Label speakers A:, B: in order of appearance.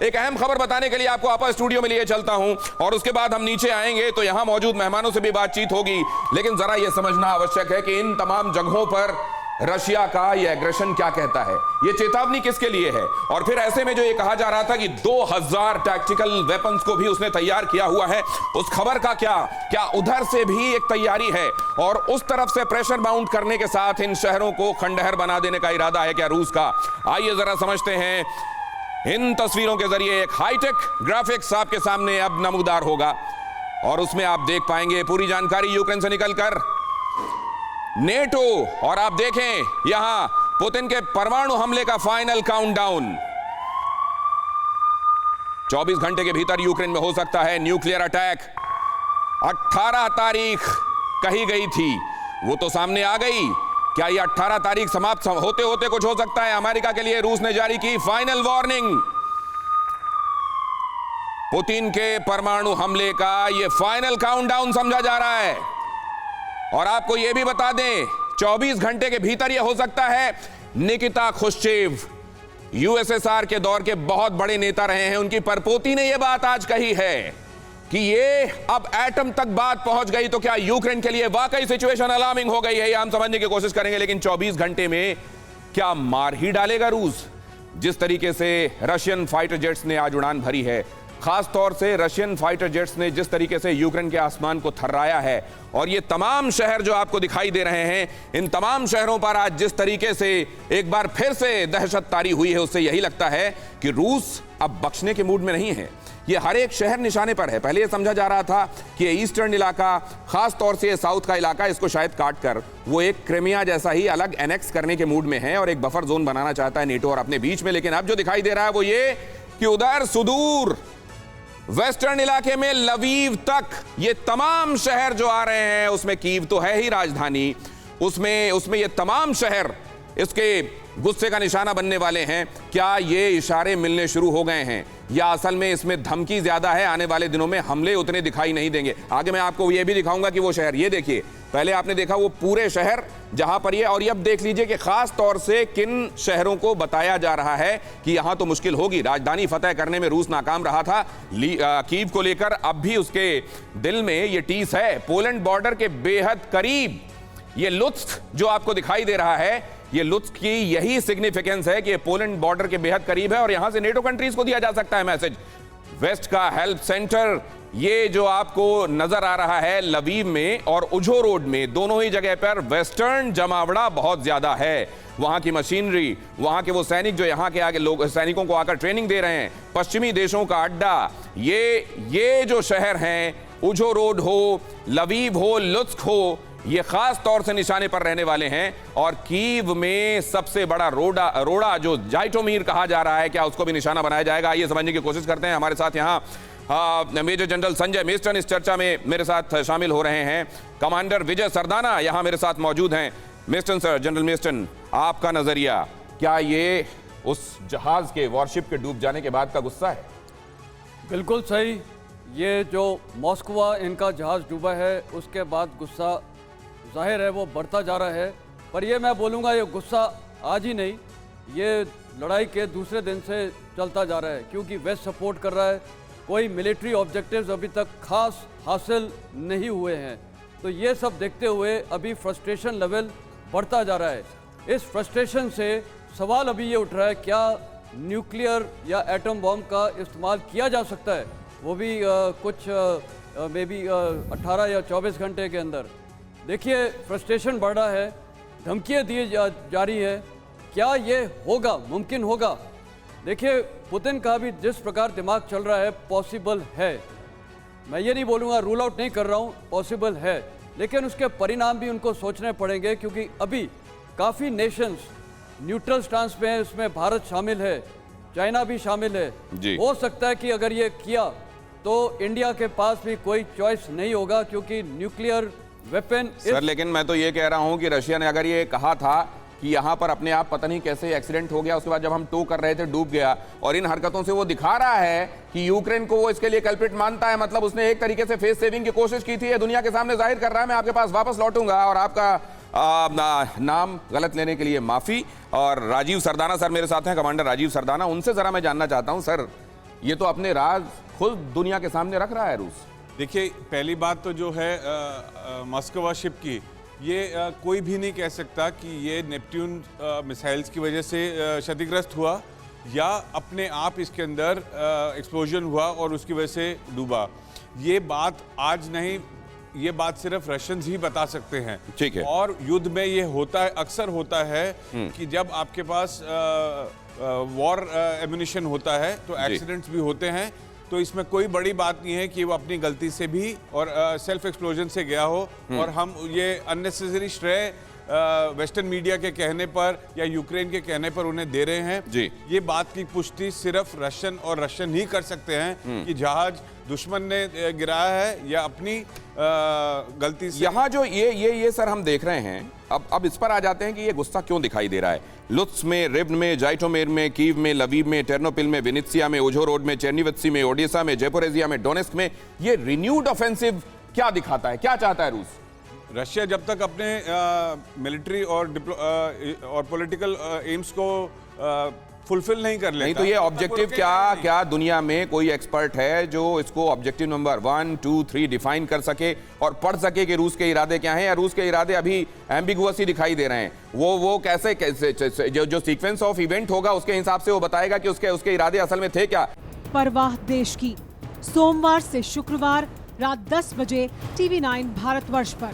A: एक अहम खबर बताने के लिए आपको आपस स्टूडियो में लिए चलता हूं और उसके बाद हम नीचे आएंगे तो यहां मौजूद मेहमानों से भी बातचीत होगी। लेकिन जरा यह समझना आवश्यक है कि इन तमाम जगहों पर रशिया का यह एग्रेशन क्या कहता है, यह चेतावनी किसके लिए है। और फिर ऐसे में जो ये कहा जा रहा था कि 2000 टैक्टिकल वेपन्स को भी उसने तैयार किया हुआ है, उस खबर का क्या उधर से भी एक तैयारी है और उस तरफ से प्रेशर माउंट करने के साथ इन शहरों को खंडहर बना देने का इरादा है क्या रूस का। आइए जरा समझते हैं। इन तस्वीरों के जरिए एक हाईटेक ग्राफिक्स आपके सामने अब नमूदार होगा और उसमें आप देख पाएंगे पूरी जानकारी यूक्रेन से निकलकर नेटो। और आप देखें यहां पुतिन के परमाणु हमले का फाइनल काउंटडाउन। 24 घंटे के भीतर यूक्रेन में हो सकता है न्यूक्लियर अटैक। 18 तारीख कही गई थी, वो तो सामने आ गई। क्या ये 18 तारीख समाप्त होते होते कुछ हो सकता है? अमेरिका के लिए रूस ने जारी की फाइनल वार्निंग। पुतिन के परमाणु हमले का ये फाइनल काउंटडाउन समझा जा रहा है। और आपको यह भी बता दें 24 घंटे के भीतर यह हो सकता है। निकिता खुश्चेव यूएसएसआर के दौर के बहुत बड़े नेता रहे हैं, उनकी परपोती ने यह बात आज कही है कि ये अब एटम तक बात पहुंच गई तो क्या यूक्रेन के लिए वाकई सिचुएशन अलार्मिंग हो गई है, यह हम समझने की कोशिश करेंगे। लेकिन 24 घंटे में क्या मार ही डालेगा रूस? जिस तरीके से रशियन फाइटर जेट्स ने आज उड़ान भरी है, खास तौर से रशियन फाइटर जेट्स ने जिस तरीके से यूक्रेन के आसमान को थर्राया है, और ये तमाम शहर जो आपको दिखाई दे रहे हैं, इन तमाम शहरों पर आज जिस तरीके से एक बार फिर से दहशत तारी हुई है, उससे यही लगता है कि रूस अब बख्शने के मूड में नहीं है। ये हर एक शहर निशाने पर है। पहले ये समझा जा रहा था कि ईस्टर्न इलाका, खास तौर से साउथ का इलाका, इसको शायद काट कर वो एक क्रिमिया जैसा ही अलग एनेक्स करने के मूड में है और एक बफर जोन बनाना चाहता है नेटो और अपने बीच में। लेकिन अब जो दिखाई दे रहा है वो ये कि उधर सुदूर वेस्टर्न इलाके में लवीव तक ये तमाम शहर जो आ रहे हैं, उसमें कीव तो है ही राजधानी, उसमें ये तमाम शहर इसके गुस्से का निशाना बनने वाले हैं। क्या ये इशारे मिलने शुरू हो गए हैं या असल में इसमें धमकी ज्यादा है? आने वाले दिनों में हमले उतने दिखाई नहीं देंगे। आगे मैं आपको ये भी दिखाऊंगा कि वो शहर, ये देखिए, पहले आपने देखा वो पूरे शहर जहां पर ये, और ये अब देख लीजिए कि खास तौर से किन शहरों को बताया जा रहा है कि यहां तो मुश्किल होगी। राजधानी फतेह करने में रूस नाकाम रहा था, कीव को लेकर अब भी उसके दिल में ये टीस है। पोलैंड बॉर्डर के बेहद करीब ये लुत्स्क जो आपको दिखाई दे रहा है, ये लुत्स्क की यही सिग्निफिकेंस है कि पोलैंड बॉर्डर के बेहद करीब है और यहां से नेटो कंट्रीज को दिया जा सकता है मैसेज। वेस्ट का हेल्प सेंटर ये जो आपको नजर आ रहा है लवीव में और उझो रोड में, दोनों ही जगह पर वेस्टर्न जमावड़ा बहुत ज्यादा है। वहां की मशीनरी, वहां के वो सैनिक जो यहां के आगे लोग सैनिकों को आकर ट्रेनिंग दे रहे हैं, पश्चिमी देशों का अड्डा, ये जो शहर हैं, उझो रोड हो, लवीव हो, लुत्स्क हो, ये खास तौर से निशाने पर रहने वाले हैं। और कीव में सबसे बड़ा रोड़ा जो जाइटोमीर कहा जा रहा है, क्या उसको भी निशाना बनाया जाएगा? ये समझने की कोशिश करते हैं। हमारे साथ यहाँ मेजर जनरल संजय मेस्टन इस चर्चा में मेरे साथ शामिल हो रहे हैं। कमांडर विजय सरदाना यहाँ मेरे साथ मौजूद हैं। मेस्टन सर, जनरल मेस्टन, आपका नजरिया, क्या ये उस जहाज के, वॉरशिप के डूब जाने के बाद का गुस्सा है?
B: बिल्कुल सही। ये जो मॉस्को इनका जहाज डूबा है उसके बाद गुस्सा जाहिर है वो बढ़ता जा रहा है। पर ये मैं बोलूँगा ये गुस्सा आज ही नहीं, ये लड़ाई के दूसरे दिन से चलता जा रहा है, क्योंकि वेस्ट सपोर्ट कर रहा है। कोई मिलिट्री ऑब्जेक्टिव्स अभी तक खास हासिल नहीं हुए हैं। तो ये सब देखते हुए अभी फ्रस्ट्रेशन लेवल बढ़ता जा रहा है। इस फ्रस्ट्रेशन से सवाल अभी ये उठ रहा है, क्या न्यूक्लियर या एटम बॉम्ब का इस्तेमाल किया जा सकता है, वो भी कुछ मे बी 18 या 24 घंटे के अंदर। देखिए फ्रस्ट्रेशन बढ़ रहा है, धमकियाँ दी जा रही है। क्या ये होगा, मुमकिन होगा? देखिए पुतिन का भी जिस प्रकार दिमाग चल रहा है, पॉसिबल है। मैं ये नहीं बोलूँगा, रूल आउट नहीं कर रहा हूँ, पॉसिबल है। लेकिन उसके परिणाम भी उनको सोचने पड़ेंगे, क्योंकि अभी काफ़ी नेशंस न्यूट्रल स्टांस पे हैं। उसमें भारत शामिल है, चाइना भी शामिल है। हो सकता है कि अगर ये किया तो इंडिया के पास भी कोई चॉइस नहीं होगा, क्योंकि न्यूक्लियर वेपन।
A: सर लेकिन मैं तो ये कह रहा हूं कि रशिया ने अगर ये कहा था कि यहां पर अपने आप पता नहीं कैसे एक्सीडेंट हो गया, उसके बाद जब हम टो कर रहे थे डूब गया, और इन हरकतों से वो दिखा रहा है कि यूक्रेन को वो इसके लिए कल्प्रिट मानता है, मतलब उसने एक तरीके से फेस सेविंग की कोशिश की थी, ये दुनिया के सामने जाहिर कर रहा है। मैं आपके पास वापस लौटूंगा और आपका नाम गलत लेने के लिए माफी। और राजीव सरदाना सर मेरे साथ हैं, कमांडर राजीव सरदाना, उनसे जरा मैं जानना चाहता हूं सर, ये तो अपने राज खुद दुनिया के सामने रख रहा है रूस।
C: देखिए, पहली बात तो जो है मॉस्कोवा शिप की, ये कोई भी नहीं कह सकता कि ये नेपट्यून मिसाइल्स की वजह से क्षतिग्रस्त हुआ या अपने आप इसके अंदर एक्सप्लोजन हुआ और उसकी वजह से डूबा। ये बात आज नहीं, ये बात सिर्फ रशियंस ही बता सकते हैं।
A: ठीक है।
C: और युद्ध में ये होता है, अक्सर होता है कि जब आपके पास वॉर एम्यूनिशन होता है तो एक्सीडेंट्स भी होते हैं। तो इसमें कोई बड़ी बात नहीं है कि वो अपनी गलती से भी और सेल्फ एक्सप्लोजन से गया हो, और हम ये अननेसेसरी श्रेय वेस्टर्न मीडिया के कहने पर या यूक्रेन के कहने पर उन्हें दे रहे हैं।
A: जी।
C: ये बात की पुष्टि सिर्फ रशियन और रशियन ही कर सकते हैं कि जहाज दुश्मन ने गिराया है या अपनी गलती से।
A: यहाँ जो ये सर हम देख रहे हैं, अब इस पर आ जाते हैं कि ये गुस्सा क्यों दिखाई दे रहा है। लुत्स में, रिब्न में, जाइटोमेर में, कीव में, लवीव में, टेर्नोपिल में, विनित्सिया में, ओझो रोड में, चेर्निवत्सी में, ओडिशा में, जेपोरेजिया में, डोनेस्क में, ये रिन्यूड ऑफेंसिव क्या दिखाता है, क्या चाहता है रूस?
C: रशिया जब तक अपने मिलिट्री और पॉलिटिकल एम्स को फुलफिल नहीं कर लेता,
A: नहीं तो ये ऑब्जेक्टिव क्या दुनिया में कोई एक्सपर्ट है जो इसको ऑब्जेक्टिव नंबर 1, 2, 3 डिफाइन कर सके और पढ़ सके कि रूस के इरादे क्या हैं, या रूस के इरादे अभी एम्बिगुअस ही दिखाई दे रहे हैं? वो कैसे जो सीक्वेंस ऑफ इवेंट होगा उसके हिसाब से वो बताएगा कि उसके इरादे असल में थे क्या।
D: परवाह देश की, सोमवार से शुक्रवार रात 10 बजे TV9 भारतवर्ष पर।